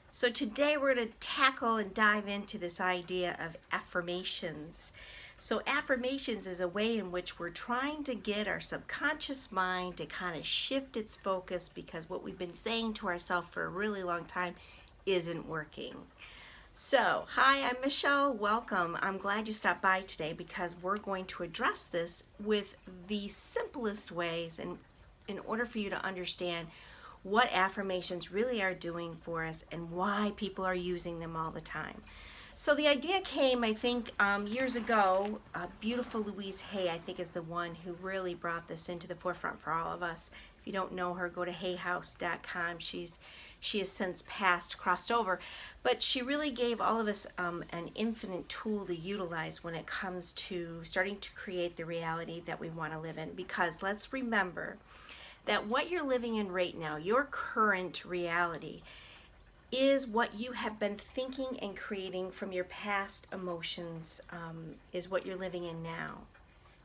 So today we're going to tackle and dive into this idea of affirmations. So affirmations is a way in which we're trying to get our subconscious mind to kind of shift its focus because what we've been saying to ourselves for a really long time isn't working. So, hi, I'm Michelle. Welcome. I'm glad you stopped by today because we're going to address this with the simplest ways and in order for you to understand what affirmations really are doing for us and why people are using them all the time. So the idea came, I think, years ago. Beautiful Louise Hay, I think, is the one who really brought this into the forefront for all of us. If you don't know her, go to hayhouse.com. She has since crossed over, but she really gave all of us an infinite tool to utilize when it comes to starting to create the reality that we want to live in. Because let's remember that what you're living in right now, your current reality, is what you have been thinking and creating from your past emotions, is what you're living in now.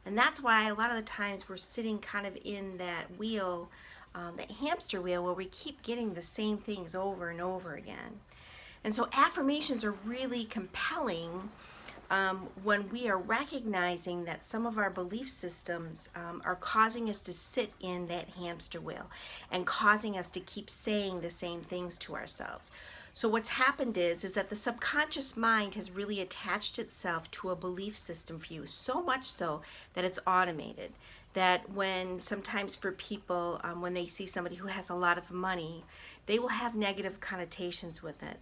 And that's why a lot of the times we're sitting kind of in that wheel, that hamster wheel, where we keep getting the same things over and over again. And so affirmations are really compelling when we are recognizing that some of our belief systems are causing us to sit in that hamster wheel and causing us to keep saying the same things to ourselves. So what's happened is that the subconscious mind has really attached itself to a belief system for you, so much so that it's automated. That when sometimes for people, when they see somebody who has a lot of money, they will have negative connotations with it.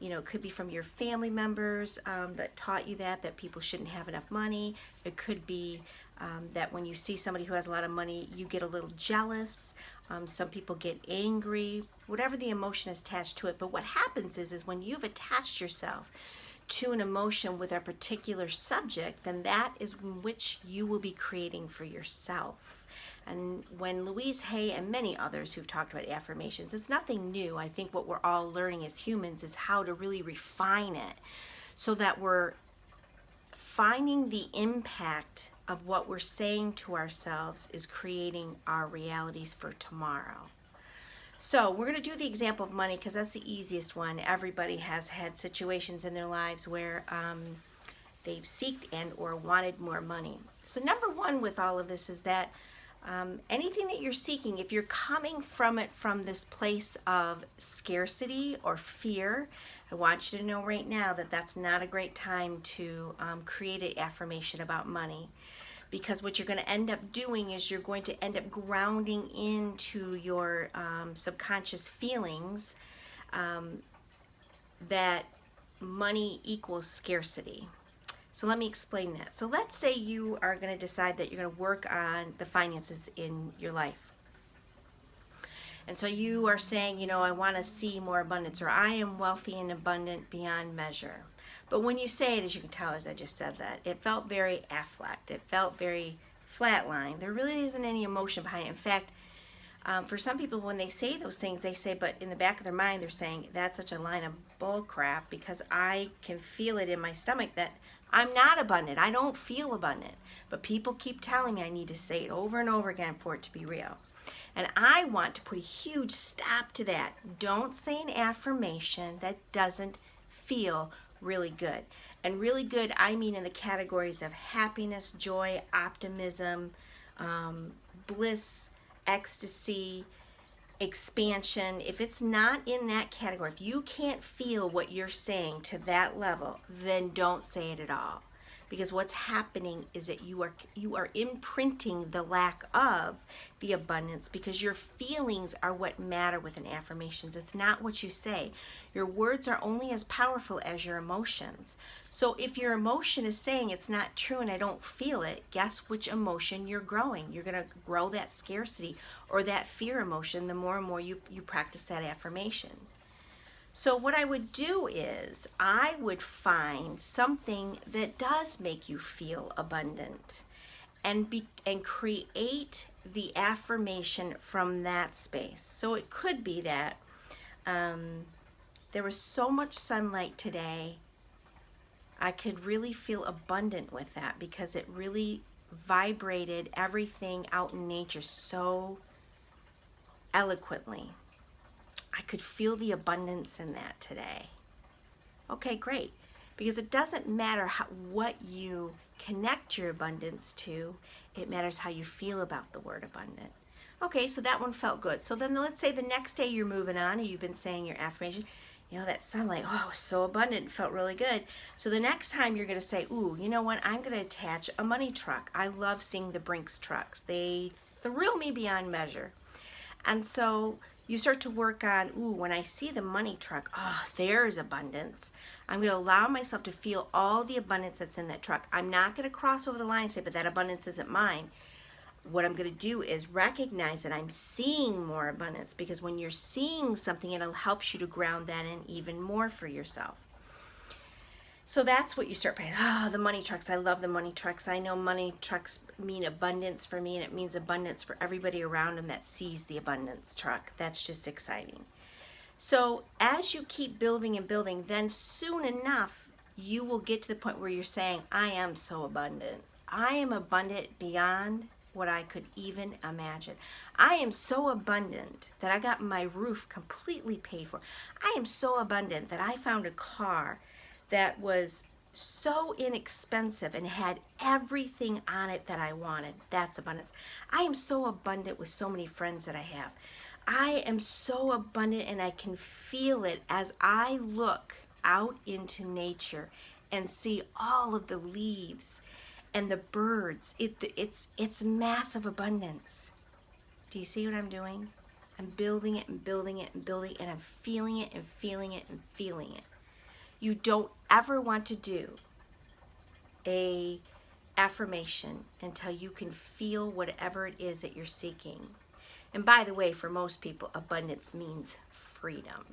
It could be from your family members that taught you that people shouldn't have enough money. It could be that when you see somebody who has a lot of money, you get a little jealous. Some people get angry, whatever the emotion is attached to it. But what happens is when you've attached yourself to an emotion with a particular subject, then that is which you will be creating for yourself. And when Louise Hay and many others who've talked about affirmations, it's nothing new. I think what we're all learning as humans is how to really refine it so that we're finding the impact of what we're saying to ourselves is creating our realities for tomorrow. So we're going to do the example of money because that's the easiest one. Everybody has had situations in their lives where they've sought and or wanted more money. So number one with all of this is that anything that you're seeking, if you're coming from it from this place of scarcity or fear, I want you to know right now that that's not a great time to create an affirmation about money. Because what you're going to end up doing is you're going to end up grounding into your subconscious feelings that money equals scarcity. So let me explain that. So let's say you are going to decide that you're going to work on the finances in your life. And so you are saying, I want to see more abundance, or I am wealthy and abundant beyond measure. But when you say it, as you can tell, as I just said that, it felt very affect. It felt very flatline. There really isn't any emotion behind it. In fact, for some people, when they say those things, they say, but in the back of their mind, they're saying, that's such a line of bull crap because I can feel it in my stomach that I'm not abundant. I don't feel abundant. But people keep telling me I need to say it over and over again for it to be real. And I want to put a huge stop to that. Don't say an affirmation that doesn't feel really good. And really good, I mean in the categories of happiness, joy, optimism, bliss, ecstasy, expansion. If it's not in that category, if you can't feel what you're saying to that level, then don't say it at all. Because what's happening is that you are imprinting the lack of the abundance because your feelings are what matter with an affirmations. It's not what you say. Your words are only as powerful as your emotions. So if your emotion is saying it's not true and I don't feel it, guess which emotion you're growing? You're going to grow that scarcity or that fear emotion the more and more you practice that affirmation. So what I would do is I would find something that does make you feel abundant and create the affirmation from that space. So it could be that there was so much sunlight today, I could really feel abundant with that because it really vibrated everything out in nature so eloquently. I could feel the abundance in that today. Okay, great. Because it doesn't matter what you connect your abundance to, it matters how you feel about the word abundant. Okay, so that one felt good. So then let's say the next day you're moving on and you've been saying your affirmation. You know, that sunlight, oh, it was so abundant, it felt really good. So the next time you're going to say, ooh, you know what, I'm going to attach a money truck. I love seeing the Brinks trucks. They thrill me beyond measure. And so you start to work on, ooh, when I see the money truck, oh, there's abundance. I'm going to allow myself to feel all the abundance that's in that truck. I'm not going to cross over the line and say, but that abundance isn't mine. What I'm going to do is recognize that I'm seeing more abundance, because when you're seeing something, it'll help you to ground that in even more for yourself. So that's what you start by. Oh, the money trucks. I love the money trucks. I know money trucks mean abundance for me, and it means abundance for everybody around them that sees the abundance truck. That's just exciting. So as you keep building and building, then soon enough, you will get to the point where you're saying, I am so abundant. I am abundant beyond what I could even imagine. I am so abundant that I got my roof completely paid for. I am so abundant that I found a car that was so inexpensive and had everything on it that I wanted. That's abundance. I am so abundant with so many friends that I have. I am so abundant, and I can feel it as I look out into nature and see all of the leaves and the birds. It's massive abundance. Do you see what I'm doing? I'm building it and building it and building it, and I'm feeling it and feeling it and feeling it. You don't ever want to do a affirmation until you can feel whatever it is that you're seeking. And by the way, for most people, abundance means freedom.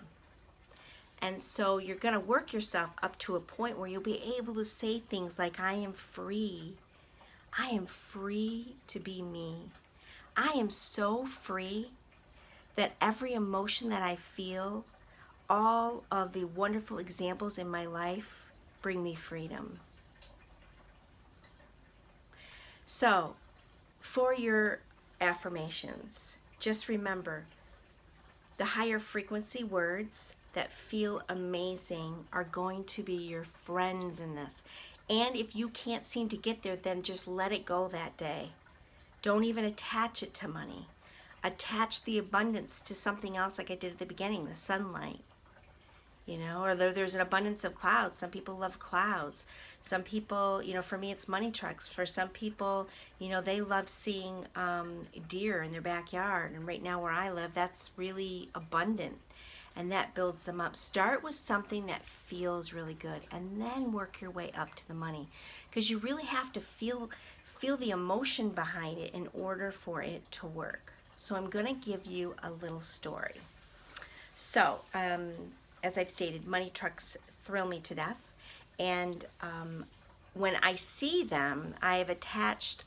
And so you're going to work yourself up to a point where you'll be able to say things like, I am free. I am free to be me. I am so free that every emotion that I feel, all of the wonderful examples in my life bring me freedom. So, for your affirmations, just remember, the higher frequency words that feel amazing are going to be your friends in this. And if you can't seem to get there, then just let it go that day. Don't even attach it to money. Attach the abundance to something else, like I did at the beginning, the sunlight. You know, or there's an abundance of clouds. Some people love clouds. Some people, you know, for me it's money trucks. For some people, you know, they love seeing deer in their backyard. And right now where I live, that's really abundant. And that builds them up. Start with something that feels really good, and then work your way up to the money. Because you really have to feel the emotion behind it in order for it to work. So I'm going to give you a little story. So, as I've stated, money trucks thrill me to death. And when I see them, I have attached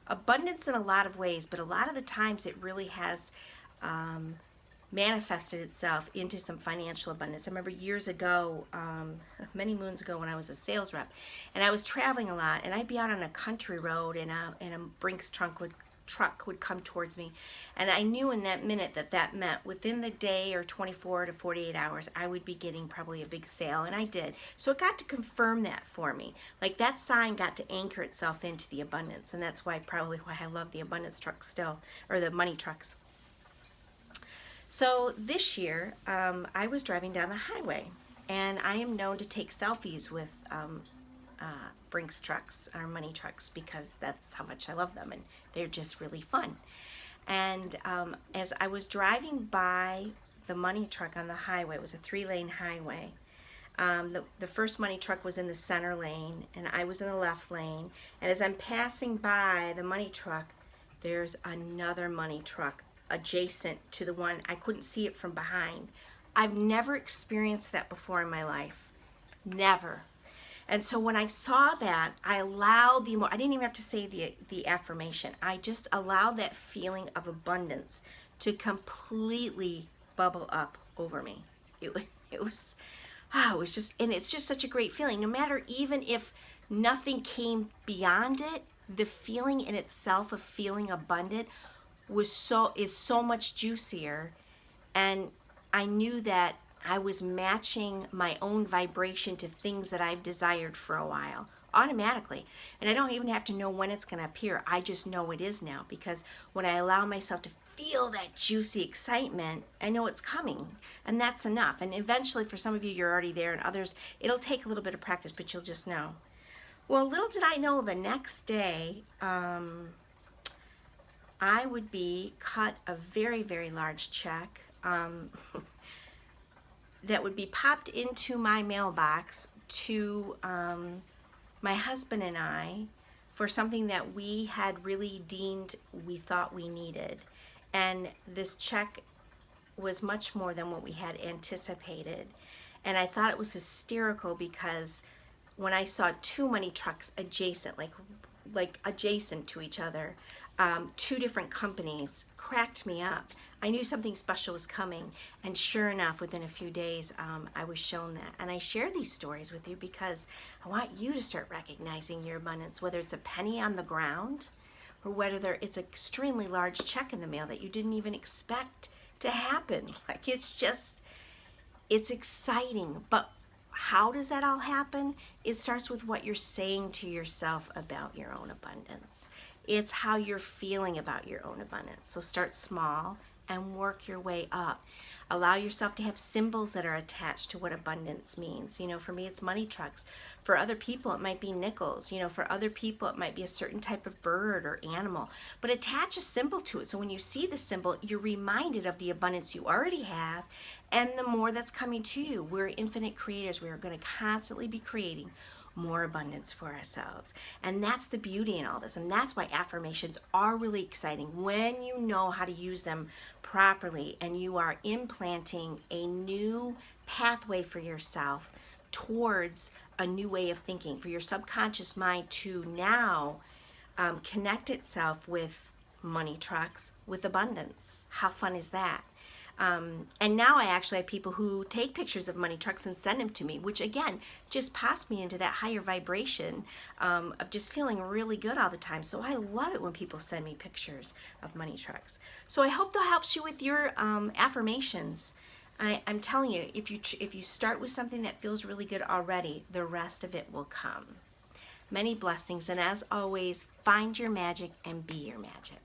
abundance in a lot of ways, but a lot of the times it really has manifested itself into some financial abundance. I remember years ago, many moons ago, when I was a sales rep, and I was traveling a lot, and I'd be out on a country road, and a Brinks truck would come towards me, and I knew in that minute that meant within the day or 24 to 48 hours I would be getting probably a big sale, and I did. So it got to confirm that for me. Like, that sign got to anchor itself into the abundance, and that's probably why I love the abundance trucks still, or the money trucks. So this year I was driving down the highway, and I am known to take selfies with Brinks trucks, or money trucks, because that's how much I love them, and they're just really fun. And as I was driving by the money truck on the highway, it was a 3-lane highway. The first money truck was in the center lane, and I was in the left lane. And as I'm passing by the money truck, there's another money truck adjacent to the one. I couldn't see it from behind. I've never experienced that before in my life. Never. And so when I saw that, I allowed I didn't even have to say the affirmation. I just allowed that feeling of abundance to completely bubble up over me. It was just, and it's just such a great feeling. No matter, even if nothing came beyond it, the feeling in itself of feeling abundant is so much juicier And I knew that I was matching my own vibration to things that I've desired for a while automatically. And I don't even have to know when it's going to appear. I just know it is now, because when I allow myself to feel that juicy excitement, I know it's coming. And that's enough. And eventually, for some of you, you're already there, and others, it'll take a little bit of practice, but you'll just know. Well, little did I know the next day, I would be cut a very, very large check that would be popped into my mailbox to my husband and I for something that we had really deemed we thought we needed. And this check was much more than what we had anticipated. And I thought it was hysterical because when I saw two money trucks adjacent, like adjacent to each other, two different companies, cracked me up. I knew something special was coming, and sure enough, within a few days, I was shown that. And I share these stories with you because I want you to start recognizing your abundance, whether it's a penny on the ground or whether it's an extremely large check in the mail that you didn't even expect to happen. Like, it's exciting. But how does that all happen? It starts with what you're saying to yourself about your own abundance. It's how you're feeling about your own abundance. So start small and work your way up. Allow yourself to have symbols that are attached to what abundance means. For me, it's money trucks. For other people, it might be nickels. For other people, it might be a certain type of bird or animal. But attach a symbol to it. So when you see the symbol, you're reminded of the abundance you already have and the more that's coming to you. We're infinite creators. We are going to constantly be creating more abundance for ourselves. And that's the beauty in all this. And that's why affirmations are really exciting when you know how to use them properly and you are implanting a new pathway for yourself towards a new way of thinking, for your subconscious mind to now connect itself with money trucks, with abundance. How fun is that? And now I actually have people who take pictures of money trucks and send them to me, which again just pops me into that higher vibration of just feeling really good all the time. So I love it when people send me pictures of money trucks. So I hope that helps you with your affirmations. I'm telling you, if you start with something that feels really good already, the rest of it will come. Many blessings, and as always, find your magic and be your magic.